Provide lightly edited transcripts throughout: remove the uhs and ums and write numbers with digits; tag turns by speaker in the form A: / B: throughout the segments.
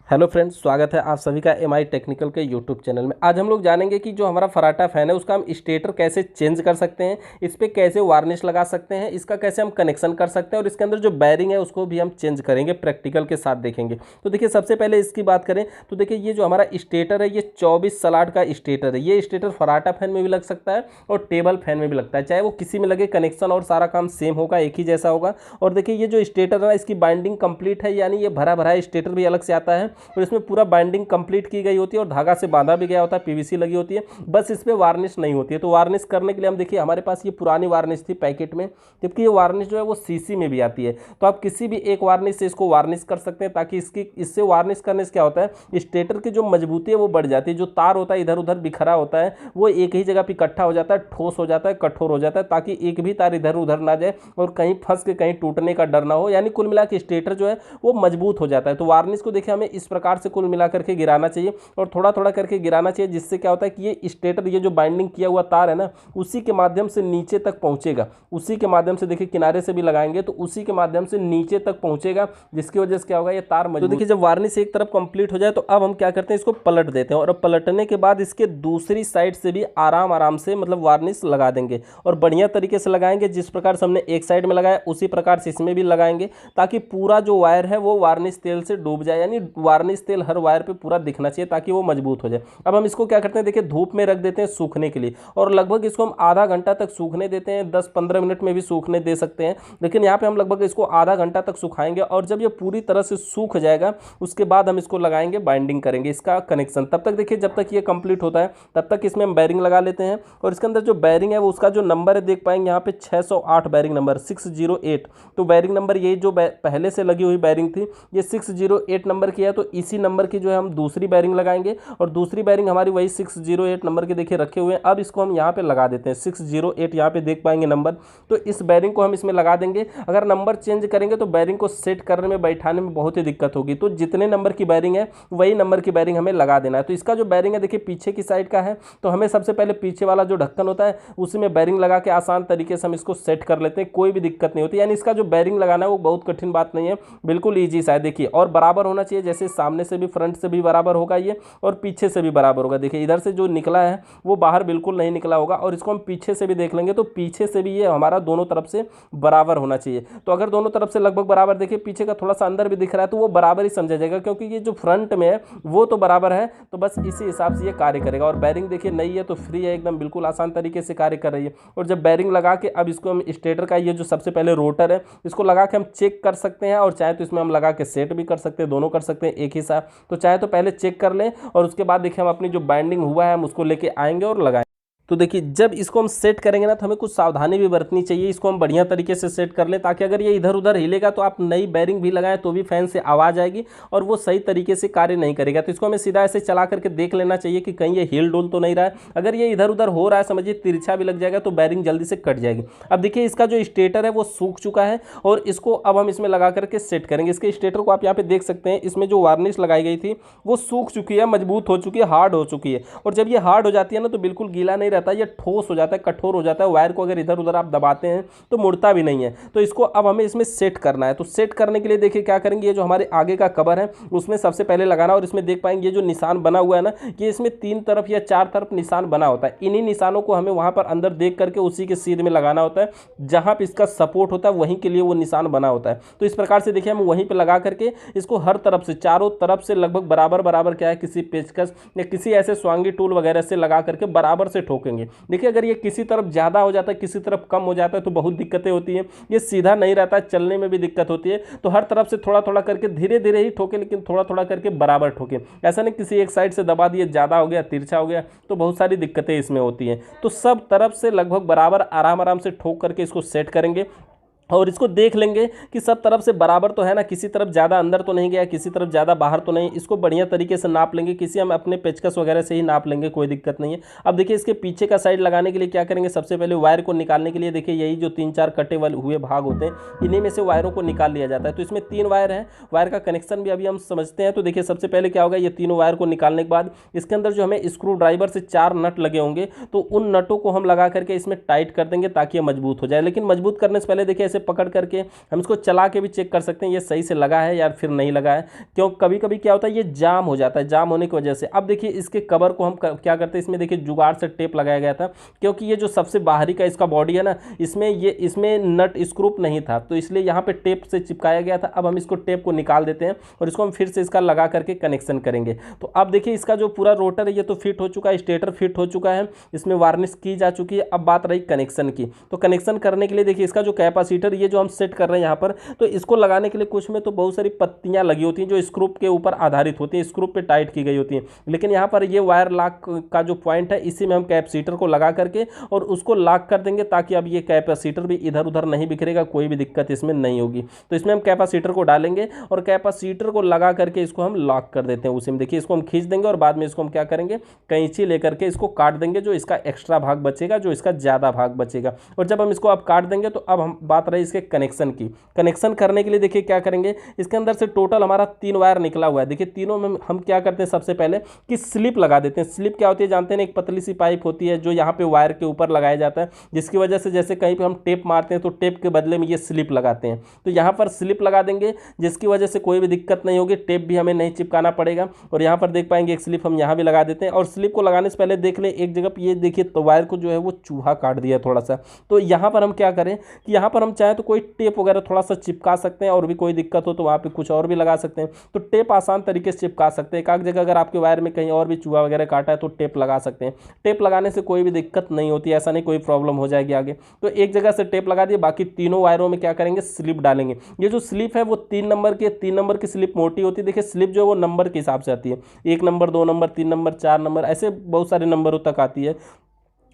A: Hello friends, स्वागत है आप सभी का एमआई टेक्निकल के यूट्यूब चैनल में। आज हम लोग जानेंगे कि जो हमारा फराटा फैन है उसका हम स्टेटर कैसे चेंज कर सकते हैं, इस पर कैसे वार्निश लगा सकते हैं, इसका कैसे हम कनेक्शन कर सकते हैं और इसके अंदर जो बैरिंग है उसको भी हम चेंज करेंगे, प्रैक्टिकल के साथ देखेंगे। तो देखिए, सबसे पहले इसकी बात करें तो देखिए ये जो हमारा स्टेटर है ये 24 स्लॉट का स्टेटर है। ये स्टेटर फराटा फैन में भी लग सकता है और टेबल फैन में भी लगता है, चाहे वो किसी में लगे, कनेक्शन और सारा काम सेम होगा, एक ही जैसा होगा। और देखिए ये जो स्टेटर है इसकी बाइंडिंग कंप्लीट है, यानी ये भरा भरा स्टेटर भी अलग से आता है और इसमें पूरा बाइंडिंग कंप्लीट की गई होती है और धागा से बांधा भी गया होता है, पीवीसी लगी होती है, बस इस पे वार्निश नहीं होती है। तो वार्निश करने के लिए हम देखिए हमारे पास ये पुरानी वार्निश थी पैकेट में, जबकि ये वार्निश जो है वो सीसी में भी आती है। तो आप किसी भी एक वार्निश से इसको वार्निश कर सकते हैं, ताकि इससे वार्निश करने से क्या होता है, स्टेटर की जो मजबूती है वो बढ़ जाती है। जो तार होता है इधर उधर बिखरा होता है वो एक ही जगह पर इकट्ठा हो जाता है, ठोस हो जाता है, कठोर हो जाता है, ताकि एक भी तार इधर उधर ना जाए और कहीं फंस के कहीं टूटने का डर ना हो। यानी कुल मिला के स्टेटर जो है वो मजबूत हो जाता है। तो वार्निश को देखिए हमें इस प्रकार से कुल मिला करके गिराना चाहिए और थोड़ा थोड़ा करके गिराना चाहिए, जिससे क्या होता है कि ये स्टेटर, ये जो बाइंडिंग किया हुआ तार है ना, उसी के माध्यम से नीचे तक पहुंचेगा। उसी के माध्यम से देखिए किनारे से भी लगाएंगे तो उसी के माध्यम से नीचे तक पहुंचेगा, जिसकी वजह से क्या होगा, ये तार मजबूत। तो देखिए जब वार्निश एक तरफ कंप्लीट हो जाए तो अब हम क्या करते हैं, इसको पलट देते हैं और अब पलटने के बाद इसके दूसरी साइड से भी आराम आराम से मतलब वार्निश लगा देंगे और बढ़िया तरीके से लगाएंगे। जिस प्रकार से हमने एक साइड में लगाया उसी प्रकार से इसमें भी लगाएंगे, ताकि पूरा जो वायर है वो वार्निश तेल से डूब जाए, यानी वार्निश तेल हर वायर पे पूरा दिखना चाहिए ताकि वो मजबूत हो जाए। अब हम इसको क्या करते हैं, देखिए धूप में रख देते हैं सूखने के लिए और लगभग इसको हम आधा घंटा तक सूखने देते हैं। 10-15 मिनट में भी सूखने दे सकते हैं, लेकिन यहाँ पे हम लगभग इसको आधा घंटा तक सुखाएंगे और जब ये पूरी तरह से सूख जाएगा उसके बाद हम इसको लगाएंगे, बाइंडिंग करेंगे इसका कनेक्शन। तब तक देखिए जब तक ये कंप्लीट होता है तब तक इसमें हम बैरिंग लगा लेते हैं और इसके अंदर जो बैरिंग है वो उसका जो नंबर है देख पाएंगे यहाँ पे 608 बैरिंग नंबर 608। तो बैरिंग नंबर ये जो पहले से लगी हुई बैरिंग थी ये 608 नंबर की है, तो इसी नंबर की जो है हम दूसरी बैरिंग लगाएंगे और दूसरी बैरिंग हमारी वही 608 नंबर के देखिए रखे हुए हैं। अब इसको हम यहाँ पे लगा देते हैं 608, यहाँ पे देख पाएंगे नंबर। तो इस बैरिंग को हम इसमें लगा देंगे। अगर नंबर चेंज करेंगे तो बैरिंग को सेट करने में, बैठाने में बहुत ही दिक्कत होगी, तो जितने नंबर की बैरिंग है वही नंबर की बैरिंग हमें लगा देना है। तो इसका जो बैरिंग है देखिए पीछे की साइड का है, तो हमें सबसे पहले पीछे वाला जो ढक्कन होता है उसी में बैरिंग लगा के आसान तरीके से हम इसको सेट कर लेते हैं, कोई भी दिक्कत नहीं होती। यानी इसका जो बैरिंग लगाना है वो बहुत कठिन बात नहीं है, बिल्कुल ईजी सा है। देखिए और बराबर होना चाहिए, जैसे सामने से भी, फ्रंट से भी बराबर होगा ये और पीछे से भी बराबर होगा। देखिए इधर से जो निकला है वो बाहर बिल्कुल नहीं निकला होगा और इसको हम पीछे से भी देख लेंगे तो पीछे से भी ये हमारा दोनों तरफ से बराबर होना चाहिए। तो अगर दोनों तरफ से लगभग बराबर, देखिए पीछे का थोड़ा सा अंदर भी दिख रहा है तो वो बराबर ही समझा जाएगा, क्योंकि ये जो फ्रंट में है वो तो बराबर है, तो बस इसी हिसाब से ये कार्य करेगा। और बैरिंग देखिए नई है तो फ्री है एकदम, बिल्कुल आसान तरीके से कार्य कर रही है। और जब बैरिंग लगा के अब इसको हम स्टेटर का ये जो सबसे पहले रोटर है इसको लगा के हम चेक कर सकते हैं, और चाहे तो इसमें हम लगा के सेट भी कर सकते हैं, दोनों कर सकते हैं एक ही साथ। तो चाहे तो पहले चेक कर लें और उसके बाद देखिए हम अपनी जो बाइंडिंग हुआ है हम उसको लेके आएंगे और लगाएंगे। तो देखिए जब इसको हम सेट करेंगे ना तो हमें कुछ सावधानी भी बरतनी चाहिए। इसको हम बढ़िया तरीके से सेट कर लें, ताकि अगर ये इधर उधर हिलेगा तो आप नई बैरिंग भी लगाएं तो भी फैन से आवाज़ आएगी और वो सही तरीके से कार्य नहीं करेगा। तो इसको हमें सीधा ऐसे चला करके देख लेना चाहिए कि कहीं ये हिल डुल तो नहीं रहा है। अगर ये इधर उधर हो रहा है, समझिए तिरछा भी लग जाएगा, तो बैरिंग जल्दी से कट जाएगी। अब देखिए इसका जो स्टेटर है वो सूख चुका है और इसको अब हम इसमें लगा करके सेट करेंगे। इसके स्टेटर को आप यहाँ पे देख सकते हैं, इसमें जो वार्निश लगाई गई थी वो सूख चुकी है, मजबूत हो चुकी है, हार्ड हो चुकी है। और जब ये हार्ड हो जाती है ना तो बिल्कुल गीला नहीं रहता, ये ठोस हो जाता है, कठोर हो जाता है। वायर को अगर इधर उधर आप दबाते हैं तो मुड़ता भी नहीं है। तो इसको अब हमें इसमें सेट करना है। तो सेट करने के लिए देखिए क्या करेंगे, ये जो हमारे आगे का कवर है उसमें सबसे पहले लगाना, और इसमें देख पाएंगे ये जो निशान बना हुआ है ना, ये इसमें 3 तरफ या 4 तरफ निशान बना होता है। इन्हीं निशानों को हमें वहां पर अंदर देख करके उसी के सीध में लगाना होता है, जहां पर इसका सपोर्ट होता है वहीं के लिए वो निशान बना होता है। तो इस प्रकार से देखिए हम वहीं पर लगा करके इसको हर तरफ से, चारों तरफ से लगभग बराबर बराबर क्या है, किसी पेचकस या किसी ऐसे स्वांगी टूल वगैरह से लगा करके बराबर से ठोकेंगे। देखिए अगर ये किसी तरफ ज़्यादा हो जाता है, किसी तरफ कम हो जाता है तो बहुत दिक्कतें होती हैं। ये सीधा नहीं रहता है, चलने में भी दिक्कत होती है। तो हर तरफ से थोड़ा थोड़ा करके धीरे धीरे ही ठोके, लेकिन थोड़ा थोड़ा करके बराबर ठोके। ऐसा नहीं किसी एक साइड से दबा दिए, ज़्यादा हो गया, तिरछा हो गया, तो बहुत सारी दिक्कतें इसमें होती हैं। तो सब तरफ से लगभग बराबर आराम आराम से ठोक करके इसको सेट करेंगे और इसको देख लेंगे कि सब तरफ से बराबर तो है ना, किसी तरफ ज़्यादा अंदर तो नहीं गया, किसी तरफ ज़्यादा बाहर तो नहीं। इसको बढ़िया तरीके से नाप लेंगे, किसी हम अपने पेचकस वगैरह से ही नाप लेंगे, कोई दिक्कत नहीं है। अब देखिए इसके पीछे का साइड लगाने के लिए क्या करेंगे, सबसे पहले वायर को निकालने के लिए देखिए यही जो 3-4 कटे वाले हुए भाग होते हैं इन्हीं में से वायरों को निकाल लिया जाता है। तो इसमें 3 वायर हैं, वायर का कनेक्शन भी अभी हम समझते हैं। तो देखिए सबसे पहले क्या होगा, ये तीनों वायर को निकालने के बाद इसके अंदर जो हमें स्क्रू ड्राइवर से 4 नट लगे होंगे, तो उन नटों को हम लगा करके इसमें टाइट कर देंगे ताकि ये मजबूत हो जाए। लेकिन मजबूत करने से पहले देखिए ऐसे पकड़ करके हम इसको चला के भी चेक कर सकते हैं ये सही से लगा है या फिर नहीं लगा है। क्यों कभी कभी क्या होता है ये जाम हो जाता है, जाम होने की वजह से। अब देखिए इसके कवर को हम क्या करते हैं, इसमें देखिए जुगाड़ से टेप लगाया गया था, क्योंकि ये जो सबसे बाहरी का इसका बॉडी है ना, इसमें नट स्क्रू नहीं था, तो इसलिए यहाँ पे टेप से चिपकाया गया था। अब हम इसको टेप को निकाल देते हैं और इसको हम फिर से इसका लगा करके कनेक्शन करेंगे। तो अब देखिए इसका जो पूरा रोटर है ये तो फिट हो चुका है, स्टेटर फिट हो चुका है, इसमें वार्निश की जा चुकी है। अब बात रही कनेक्शन की, तो कनेक्शन करने के लिए देखिए इसका जो कैपेसिटर ये जो हम सेट कर रहे हैं यहाँ पर, तो इसको लगाने के लिए कुछ में तो बहुत सारी पत्तियां लगी होती हैं जो स्क्रू के ऊपर आधारित होती हैं, स्क्रू पे टाइट की गई होती हैं। लेकिन यहाँ पर ये वायर लॉक का जो पॉइंट है इसी में हम कैपेसिटर को लगा करके और उसको लॉक कर देंगे, ताकि अब ये कैपेसिटर भी इधर उधर नहीं बिखरेगा, कोई भी दिक्कत इसमें नहीं होगी। तो इसमें हम कैपेसिटर को डालेंगे और कैपेसिटर को लगा करके इसको हम लॉक कर देते हैं उसी में। देखिए इसको हम खींच देंगे और बाद में इसको हम क्या करेंगे, कैंची लेकर के इसको काट देंगे, जो इसका एक्स्ट्रा भाग बचेगा, जो इसका ज़्यादा भाग बचेगा। और जब हम इसको अब काट देंगे तो अब हम बात रही इसके कनेक्शन की। कनेक्शन करने के लिए देखिए क्या करेंगे, इसके अंदर से टोटल हमारा 3 वायर निकला हुआ है। देखिए तीनों में हम क्या करते हैं, सबसे पहले कि स्लिप लगा देते हैं। स्लिप क्या होती है जानते हैं, एक पतली सी पाइप होती है जो यहाँ पे वायर के ऊपर लगाया जाता है, जिसकी वजह से जैसे कहीं पे हम टेप मारते हैं तो टेप के बदले में ये स्लिप लगाते हैं। तो यहाँ पर स्लिप लगा देंगे जिसकी वजह से कोई भी दिक्कत नहीं होगी, टेप भी हमें नहीं चिपकाना पड़ेगा। और यहाँ पर देख पाएंगे एक स्लिप हम यहाँ भी लगा देते हैं। और स्लिप को लगाने से पहले देख लें एक जगह पर, ये देखिए तो वायर को जो है वो चूहा काट दिया थोड़ा सा। तो यहाँ पर हम क्या करें कि यहाँ पर हम चाहें तो कोई टेप वगैरह थोड़ा सा चिपका सकते हैं, और भी कोई दिक्कत हो तो वहाँ पे कुछ और भी लगा सकते हैं। तो टेप आसान तरीके से चिपका सकते हैं। एक जगह अगर आपके वायर में कहीं और भी चूहा वगैरह काटा है तो टेप लगा सकते हैं। टेप लगाने से कोई भी दिक्कत नहीं होती, ऐसा नहीं कोई प्रॉब्लम हो जाएगी आगे। तो एक जगह से टेप लगा दिए, बाकी तीनों वायरों में क्या करेंगे, स्लिप डालेंगे। ये जो स्लिप है वो 3 नंबर की, 3 नंबर की स्लिप मोटी होती है। देखिए स्लिप जो है वो नंबर के हिसाब से आती है, 1 नंबर 2 नंबर 3 नंबर 4 नंबर, ऐसे बहुत सारे नंबरों तक आती है।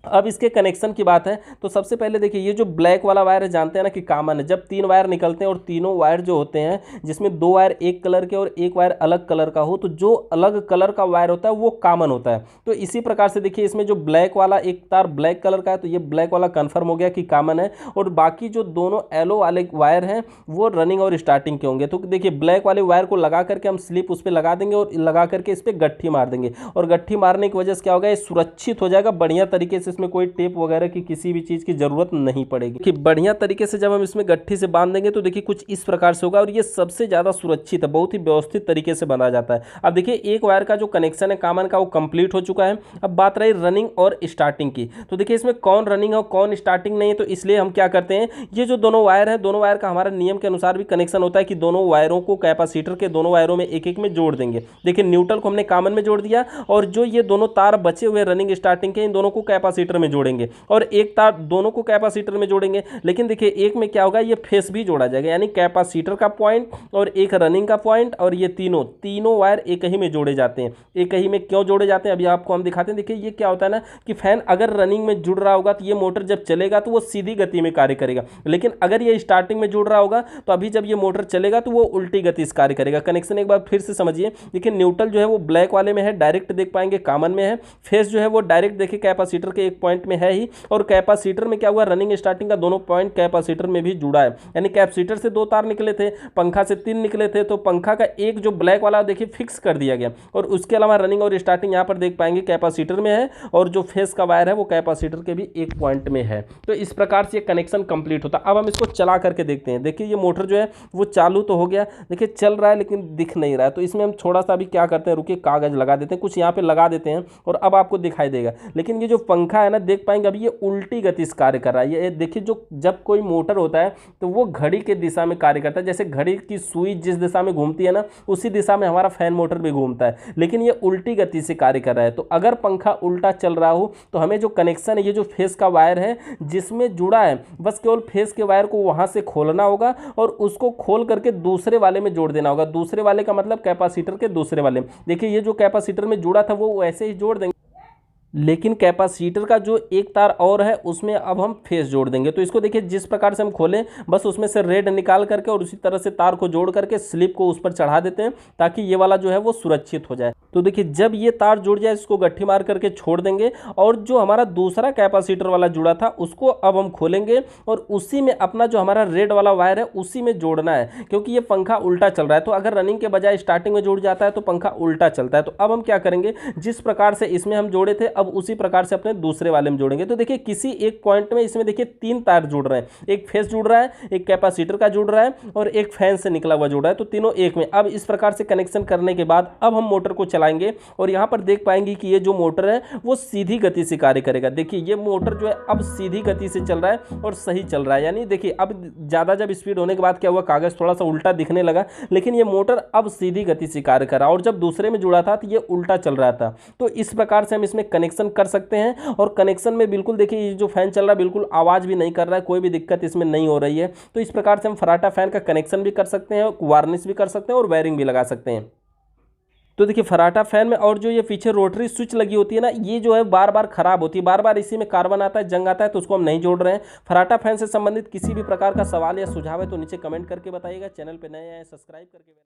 A: अब इसके कनेक्शन की बात है तो सबसे पहले देखिए ये जो ब्लैक वाला वायर है, जानते हैं ना कि कॉमन है। जब 3 वायर निकलते हैं और तीनों वायर जो होते हैं, जिसमें 2 वायर एक कलर के और एक वायर अलग कलर का हो, तो जो अलग कलर का वायर होता है वो कॉमन होता है। तो इसी प्रकार से देखिए इसमें जो ब्लैक वाला एक तार ब्लैक कलर का है, तो ये ब्लैक वाला कन्फर्म हो गया कि कॉमन है। और बाकी जो दोनों येलो वाले वायर हैं वो रनिंग और स्टार्टिंग के होंगे। तो देखिए ब्लैक वाले वायर को लगा करके हम स्लिप उस पर लगा देंगे और लगा करके इस पर गट्ठी मार देंगे। और गट्ठी मारने की वजह से क्या होगा, ये सुरक्षित हो जाएगा बढ़िया तरीके से, इसमें कोई टेप वगैरह की किसी भी चीज की जरूरत नहीं पड़ेगी। कि बढ़िया तरीके से जब हम इसमें गट्ठी से बांध देंगे तो देखिए कुछ इस प्रकार से होगा, और ये सबसे ज्यादा सुरक्षित है, बहुत ही व्यवस्थित तरीके से बना जाता है। अब देखिए एक वायर का जो कनेक्शन है कॉमन का वो कंप्लीट हो चुका है। अब बात रही रनिंग और स्टार्टिंग की, तो देखिए इसमें कौन रनिंग है और कौन स्टार्टिंग नहीं है। तो इसलिए हम क्या करते हैं, ये जो दोनों वायर है, दोनों वायर का हमारा नियम के अनुसार भी कनेक्शन होता है कि दोनों वायरों को कैपेसिटर के दोनों वायरों में एक एक में जोड़ देंगे। देखिए न्यूट्रल को हमने कॉमन में जोड़ दिया, और जो ये दोनों तार बचे हुए रनिंग स्टार्टिंग के, इन दोनों को कैपेसिटर में जोड़ेंगे, और एक तार दोनों को कैपेसिटर में जोड़ेंगे। लेकिन देखिए एक में क्या होगा, ये फेस भी जोड़ा जाएगा, यानी कैपेसिटर का पॉइंट और एक रनिंग का पॉइंट, और ये तीनों वायर एक ही में जोड़े जाते हैं। एक ही में क्यों जोड़े जाते हैं अभी आपको हम दिखाते हैं। देखिए ये क्या होता है ना कि फैन अगर रनिंग में जुड़ रहा होगा तो ये मोटर जब चलेगा तो वो सीधी गति में कार्य करेगा, लेकिन अगर ये स्टार्टिंग में जुड़ रहा होगा तो अभी जब ये मोटर चलेगा तो वो उल्टी गति से कार्य करेगा। कनेक्शन एक बार फिर से समझिए। देखिए न्यूट्रल जो है वो ब्लैक वाले में है, डायरेक्ट देख पाएंगे, कॉमन में है। फेस जो है वो डायरेक्ट देखिए कैपेसिटर के एक पॉइंट में है ही, और कैपेसिटर में क्या हुआ, रनिंग स्टार्टिंग का दोनों पॉइंट कैपेसिटर में भी जुड़ा है। यानी कैपेसिटर से 2 तार निकले थे, पंखा से 3 निकले थे, तो पंखा का एक जो ब्लैक वाला देखिए फिक्स कर दिया गया, और उसके अलावा रनिंग और स्टार्टिंग यहाँ पर देख पाएंगे कैपेसिटर में है, और जो फेस का वायर है वो कैपेसिटर के भी एक पॉइंट में है। तो इस प्रकार से कनेक्शन कंप्लीट होता है। अब हम इसको चला करके देखते हैं। देखिए ये मोटर जो है वो चालू तो हो गया, देखिए चल रहा है लेकिन दिख नहीं रहा है। तो इसमें हम थोड़ा सा अभी क्या करते हैं, रुकिए कागज लगा देते हैं, कुछ यहाँ पे लगा देते हैं, और अब आपको दिखाई देगा। लेकिन ये जो पंखा है ना, देख पाएंगे अभी ये उल्टी गति से कार्य कर रहा है। ये देखिए जो जब कोई मोटर होता है तो वो घड़ी के दिशा में कार्य करता है, जैसे घड़ी की सुई जिस दिशा में घूमती है ना, उसी दिशा में हमारा फैन मोटर भी घूमता है, लेकिन ये उल्टी गति से कार्य कर रहा है। तो अगर पंखा उल्टा चल रहा हो तो हमें जो कनेक्शन है, ये जो फेस का वायर है जिसमें जुड़ा है, बस केवल फेस के वायर को वहां से खोलना होगा और उसको खोल करके दूसरे वाले में जोड़ देना होगा। दूसरे वाले का मतलब कैपेसिटर के दूसरे वाले में। देखिए ये जो कैपेसिटर में जुड़ा था वो वैसे ही जोड़ देंगे, लेकिन कैपेसिटर का जो एक तार और है उसमें अब हम फेस जोड़ देंगे। तो इसको देखिए जिस प्रकार से हम खोलें, बस उसमें से रेड निकाल करके और उसी तरह से तार को जोड़ करके स्लिप को उस पर चढ़ा देते हैं, ताकि ये वाला जो है वो सुरक्षित हो जाए। तो देखिए जब ये तार जुड़ जाए इसको गट्ठी मार करके छोड़ देंगे, और जो हमारा दूसरा कैपेसिटर वाला जुड़ा था उसको अब हम खोलेंगे, और उसी में अपना जो हमारा रेड वाला वायर है उसी में जोड़ना है, क्योंकि ये पंखा उल्टा चल रहा है। तो अगर रनिंग के बजाय स्टार्टिंग में जुड़ जाता है तो पंखा उल्टा चलता है। तो अब हम क्या करेंगे, जिस प्रकार से इसमें हम जोड़े थे अब उसी प्रकार से अपने दूसरे वाले में जोड़ेंगे। तो देखिए किसी एक पॉइंट में इसमें देखिए 3 तार जुड़ रहे हैं, एक फेस जुड़ रहा है, एक कैपेसिटर का जुड़ रहा है और एक फैन से निकला हुआ जुड़ रहा है, तो तीनों एक में। अब इस प्रकार से कनेक्शन करने के बाद अब हम मोटर को चलाएंगे और यहाँ पर देख पाएंगे कि ये जो मोटर है वो सीधी गति से कार्य करेगा। देखिए ये मोटर जो है अब सीधी गति से चल रहा है और सही चल रहा है, यानी देखिए अब ज़्यादा जब स्पीड होने के बाद क्या हुआ, कागज़ थोड़ा सा उल्टा दिखने लगा, लेकिन ये मोटर अब सीधी गति से कार्य कर रहा है। और जब दूसरे में जुड़ा था तो ये उल्टा चल रहा था। तो इस प्रकार से हम इसमें कनेक्शन कर सकते हैं और कनेक्शन में बिल्कुल देखिए ये जो फैन चल रहा है बिल्कुल आवाज़ भी नहीं कर रहा है, कोई भी दिक्कत इसमें नहीं हो रही है। तो इस प्रकार से हम फराटा फैन का कनेक्शन भी कर सकते हैं, वार्निश भी कर सकते हैं और वायरिंग भी लगा सकते हैं। तो देखिए फराटा फैन में और जो ये पीछे रोटरी स्विच लगी होती है ना, ये जो है बार बार खराब होती है, बार बार इसी में कार्बन आता है, जंग आता है, तो उसको हम नहीं जोड़ रहे हैं। फराटा फैन से संबंधित किसी भी प्रकार का सवाल या सुझाव है तो नीचे कमेंट करके बताइएगा। चैनल पे नए आए सब्सक्राइब करके